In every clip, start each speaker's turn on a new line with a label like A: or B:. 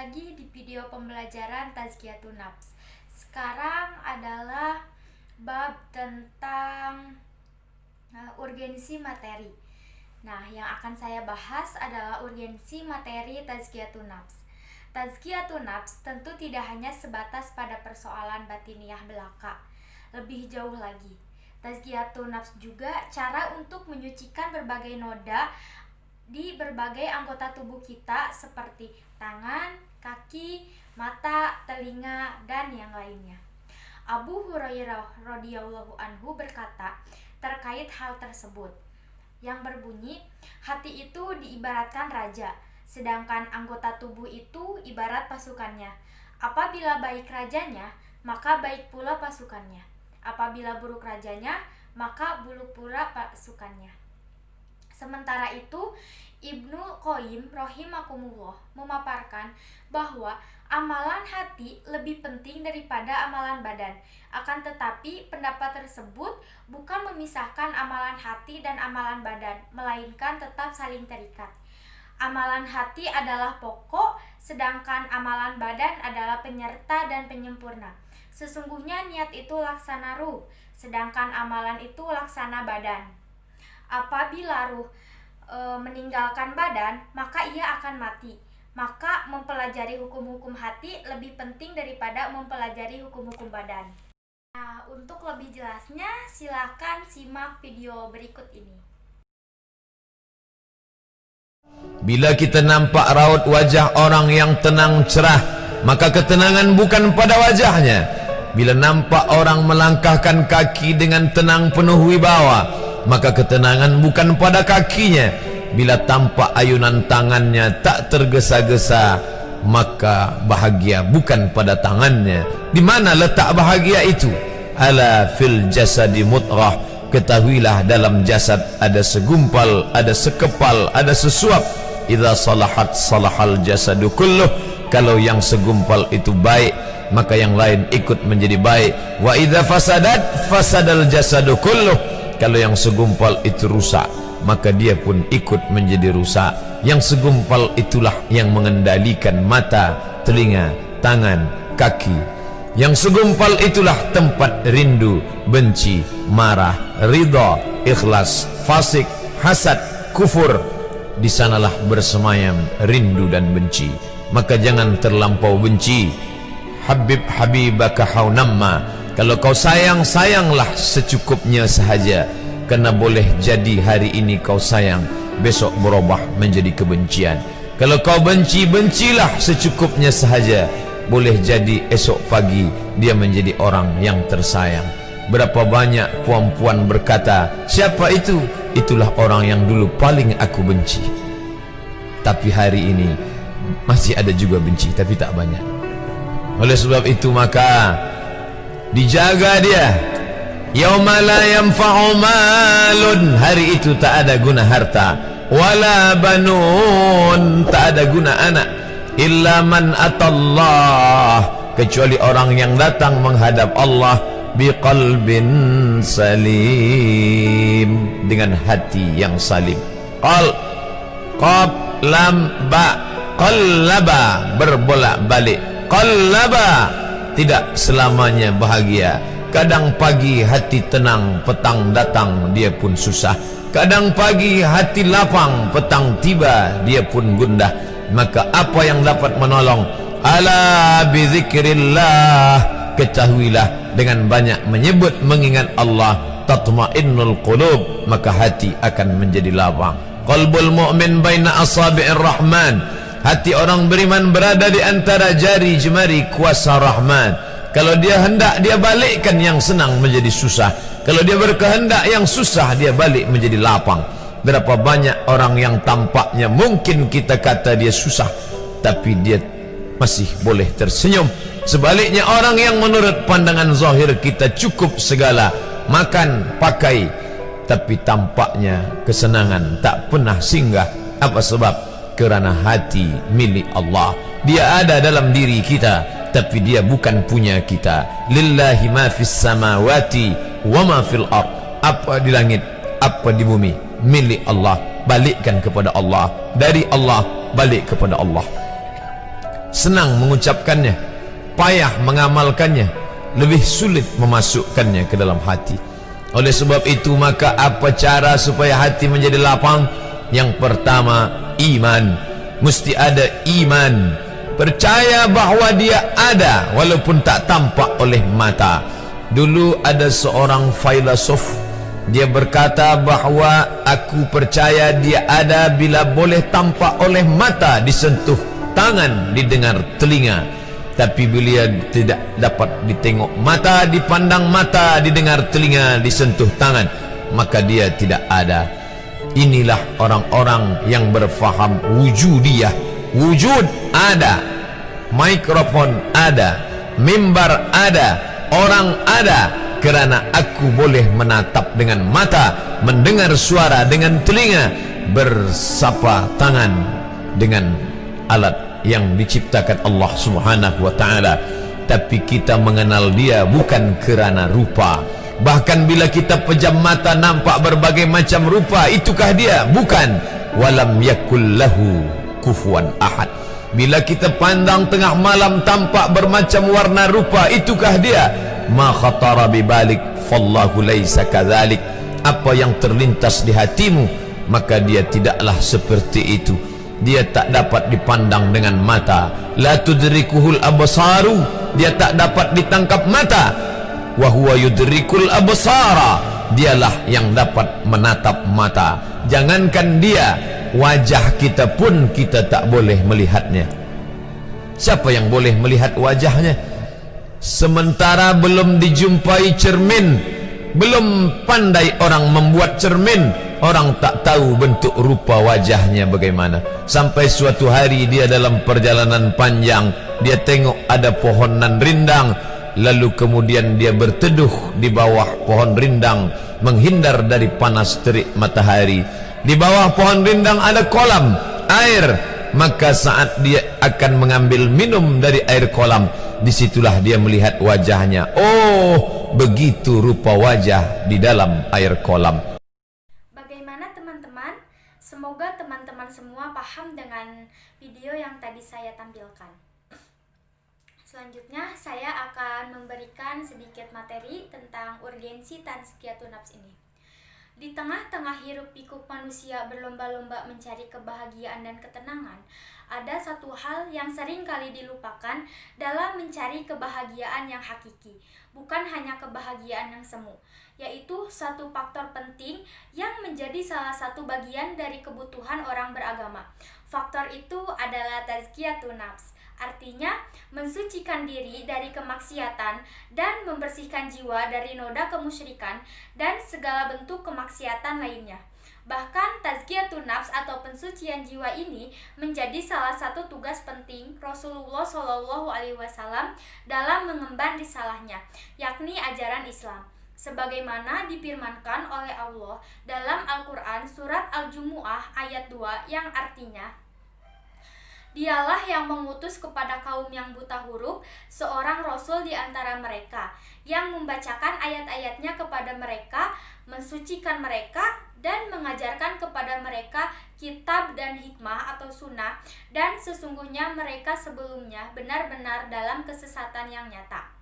A: lagi di video pembelajaran Tazkiyatun Nafs. Sekarang adalah bab tentang urgensi materi. Nah, yang akan saya bahas adalah urgensi materi Tazkiyatun Nafs. Tazkiyatun Nafs tentu tidak hanya sebatas pada persoalan batiniah belaka. Lebih jauh lagi, Tazkiyatun Nafs juga cara untuk menyucikan berbagai noda di berbagai anggota tubuh kita seperti tangan, kaki, mata, telinga, dan yang lainnya. Abu Hurairah radhiyallahu anhu berkata terkait hal tersebut, yang berbunyi, hati itu diibaratkan raja, sedangkan anggota tubuh itu ibarat pasukannya. Apabila baik rajanya, maka baik pula pasukannya. Apabila buruk rajanya, maka buruk pula pasukannya. Sementara itu, Ibnu Qayyim rahimakumullah memaparkan bahwa amalan hati lebih penting daripada amalan badan. Akan tetapi, pendapat tersebut bukan memisahkan amalan hati dan amalan badan, melainkan tetap saling terikat. Amalan hati adalah pokok, sedangkan amalan badan adalah penyerta dan penyempurna. Sesungguhnya niat itu laksana ruh, sedangkan amalan itu laksana badan. Apabila ruh meninggalkan badan, maka ia akan mati. Maka mempelajari hukum-hukum hati lebih penting daripada mempelajari hukum-hukum badan. Nah, untuk lebih jelasnya silakan simak video berikut ini.
B: Bila kita nampak raut wajah orang yang tenang cerah, maka ketenangan bukan pada wajahnya. Bila nampak orang melangkahkan kaki dengan tenang penuh wibawa, maka ketenangan bukan pada kakinya. Bila tampak ayunan tangannya tak tergesa-gesa, maka bahagia bukan pada tangannya. Di mana letak bahagia itu? Ala fil jasadi mutrah. Ketahuilah dalam jasad ada segumpal, ada sekepal, ada sesuap. Idza salahat salahal jasadu kulluh. Kalau yang segumpal itu baik, maka yang lain ikut menjadi baik. Wa idza fasadat fasadal jasadu kulluh. Kalau yang segumpal itu rusak, maka dia pun ikut menjadi rusak. Yang segumpal itulah yang mengendalikan mata, telinga, tangan, kaki. Yang segumpal itulah tempat rindu, benci, marah, ridha, ikhlas, fasik, hasad, kufur. Di sanalah bersemayam rindu dan benci. Maka jangan terlampau benci. Habib habibaka haunamma. Kalau kau sayang, sayanglah secukupnya sahaja. Karena boleh jadi hari ini kau sayang, besok berubah menjadi kebencian. Kalau kau benci, bencilah secukupnya sahaja. Boleh jadi esok pagi dia menjadi orang yang tersayang. Berapa banyak puan-puan berkata, siapa itu? Itulah orang yang dulu paling aku benci. Tapi hari ini masih ada juga benci, tapi tak banyak. Oleh sebab itu maka dijaga dia. Yauma la yanfa'u malun, hari itu tak ada guna harta, wala banun, tak ada guna anak, illa man atallah, kecuali orang yang datang menghadap Allah biqalbin salim, dengan hati yang salim. Qaf lam ba, qallaba, berbolak-balik. Qallaba, tidak selamanya bahagia. Kadang pagi hati tenang, petang datang dia pun susah. Kadang pagi hati lapang, petang tiba dia pun gundah. Maka apa yang dapat menolong? Ala bizikrillah, ketahuilah dengan banyak menyebut mengingat Allah, tatmainnul qulub, maka hati akan menjadi lapang. Qalbul mu'min baina asabi'ir rahman, hati orang beriman berada di antara jari jemari kuasa Rahman. Kalau dia hendak, dia balikkan yang senang menjadi susah. Kalau dia berkehendak yang susah, dia balik menjadi lapang. Berapa banyak orang yang tampaknya mungkin kita kata dia susah, tapi dia masih boleh tersenyum. Sebaliknya orang yang menurut pandangan zahir kita cukup segala, makan, pakai, tapi tampaknya kesenangan tak pernah singgah. Apa sebab? Kerana hati milik Allah. Dia ada dalam diri kita, tapi dia bukan punya kita. Lillahi ma fis samawati wa ma fil ard. Apa di langit, apa di bumi, milik Allah. Balikkan kepada Allah. Dari Allah balik kepada Allah. senang mengucapkannya, payah mengamalkannya, lebih sulit memasukkannya ke dalam hati. Oleh sebab itu, maka apa cara supaya hati menjadi lapang? Yang pertama, iman. Mesti ada iman, percaya bahawa dia ada walaupun tak tampak oleh mata. Dulu ada seorang filosof, dia berkata bahawa aku percaya dia ada bila boleh tampak oleh mata, disentuh tangan, didengar telinga. Tapi bila tidak dapat ditengok mata, dipandang mata, didengar telinga, disentuh tangan, maka dia tidak ada. Inilah orang-orang yang berfaham wujudiyah. Wujud ada, mikrofon ada, mimbar ada, orang ada, kerana aku boleh menatap dengan mata, mendengar suara dengan telinga, bersapa tangan dengan alat yang diciptakan Allah Subhanahu wa ta'ala. Tapi kita mengenal dia bukan kerana rupa. Bahkan bila kita pejam mata nampak berbagai macam rupa, itukah dia? Bukan. Walam yakul lahu kufuwan ahad. Bila kita pandang tengah malam tampak bermacam warna rupa, itukah dia? Ma khatara bibalik fallahu laisa kadzalik. Apa yang terlintas di hatimu, maka dia tidaklah seperti itu. Dia tak dapat dipandang dengan mata. La tudrikuhul absaru, dia tak dapat ditangkap mata. Wa huwa yudrikul absara, dialah yang dapat menatap mata. Jangankan dia, wajah kita pun kita tak boleh melihatnya. Siapa yang boleh melihat wajahnya? Sementara belum dijumpai cermin, belum pandai orang membuat cermin, orang tak tahu bentuk rupa wajahnya bagaimana. Sampai suatu hari dia dalam perjalanan panjang, dia tengok ada pohonan rindang, lalu kemudian dia berteduh di bawah pohon rindang, menghindar dari panas terik matahari. Di bawah pohon rindang ada kolam air, maka saat dia akan mengambil minum dari air kolam, disitulah dia melihat wajahnya. Oh, begitu rupa wajah di dalam air kolam.
A: Bagaimana teman-teman? Semoga teman-teman semua paham dengan video yang tadi saya tampilkan. Selanjutnya saya akan memberikan sedikit materi tentang urgensi tazkiyatun nafs ini. Di tengah-tengah hiruk pikuk manusia berlomba-lomba mencari kebahagiaan dan ketenangan, ada satu hal yang sering kali dilupakan dalam mencari kebahagiaan yang hakiki, bukan hanya kebahagiaan yang semu, yaitu satu faktor penting yang menjadi salah satu bagian dari kebutuhan orang beragama. Faktor itu adalah tazkiyatun nafs. Artinya, mensucikan diri dari kemaksiatan dan membersihkan jiwa dari noda kemusyrikan dan segala bentuk kemaksiatan lainnya. Bahkan tazkiyatun nafs atau pensucian jiwa ini menjadi salah satu tugas penting Rasulullah SAW dalam mengemban risalahnya, yakni ajaran Islam. Sebagaimana difirmankan oleh Allah dalam Al-Quran surat Al-Jumu'ah ayat 2 yang artinya, Dialah yang mengutus kepada kaum yang buta huruf seorang rasul di antara mereka, yang membacakan ayat-ayatnya kepada mereka, mensucikan mereka, dan mengajarkan kepada mereka kitab dan hikmah atau sunnah, dan sesungguhnya mereka sebelumnya benar-benar dalam kesesatan yang nyata.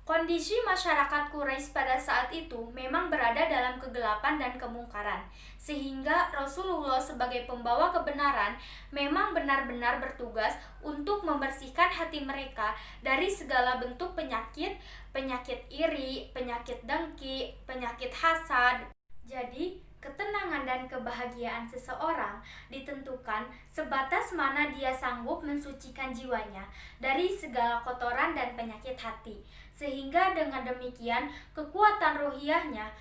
A: Kondisi masyarakat Quraisy pada saat itu memang berada dalam kegelapan dan kemungkaran, sehingga Rasulullah sebagai pembawa kebenaran memang benar-benar bertugas untuk membersihkan hati mereka dari segala bentuk penyakit, penyakit iri, penyakit dengki, penyakit hasad. Jadi, ketenangan dan kebahagiaan seseorang ditentukan sebatas mana dia sanggup mensucikan jiwanya dari segala kotoran dan penyakit hati. Sehingga dengan demikian kekuatan rohiyahnya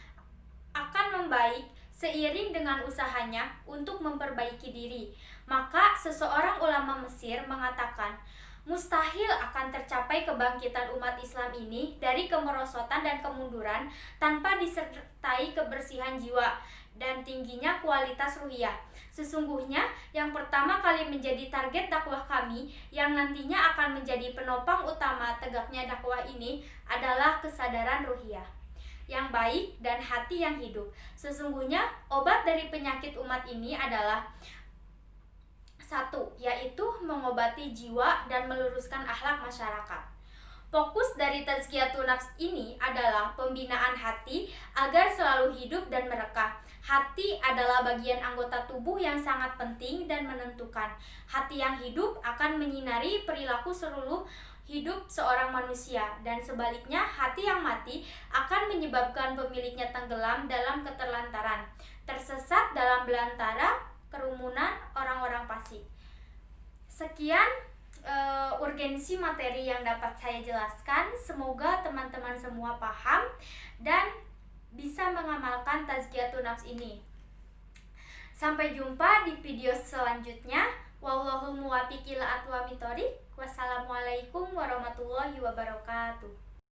A: akan membaik seiring dengan usahanya untuk memperbaiki diri. Maka seseorang ulama Mesir mengatakan, mustahil akan tercapai kebangkitan umat Islam ini dari kemerosotan dan kemunduran tanpa disertai kebersihan jiwa dan tingginya kualitas ruhiyah. Sesungguhnya yang pertama kali menjadi target dakwah kami yang nantinya akan menjadi penopang utama tegaknya dakwah ini adalah kesadaran ruhiyah yang baik dan hati yang hidup. Sesungguhnya obat dari penyakit umat ini adalah Satu, yaitu mengobati jiwa dan meluruskan akhlak masyarakat. Fokus dari Tazkiyatun Nafs ini adalah pembinaan hati agar selalu hidup dan merekah. Hati adalah bagian anggota tubuh yang sangat penting dan menentukan. Hati yang hidup akan menyinari perilaku seluruh hidup seorang manusia, dan sebaliknya hati yang mati akan menyebabkan pemiliknya tenggelam dalam keterlantaran, tersesat dalam belantara kerumunan orang-orang fasik. Sekian urgensi materi yang dapat saya jelaskan. Semoga teman-teman semua paham dan bisa mengamalkan Tazkiyatun Nafs ini. Sampai jumpa di video selanjutnya. Wallahul muwaffiq ila aqwamit thoriq. Wassalamualaikum warahmatullahi wabarakatuh.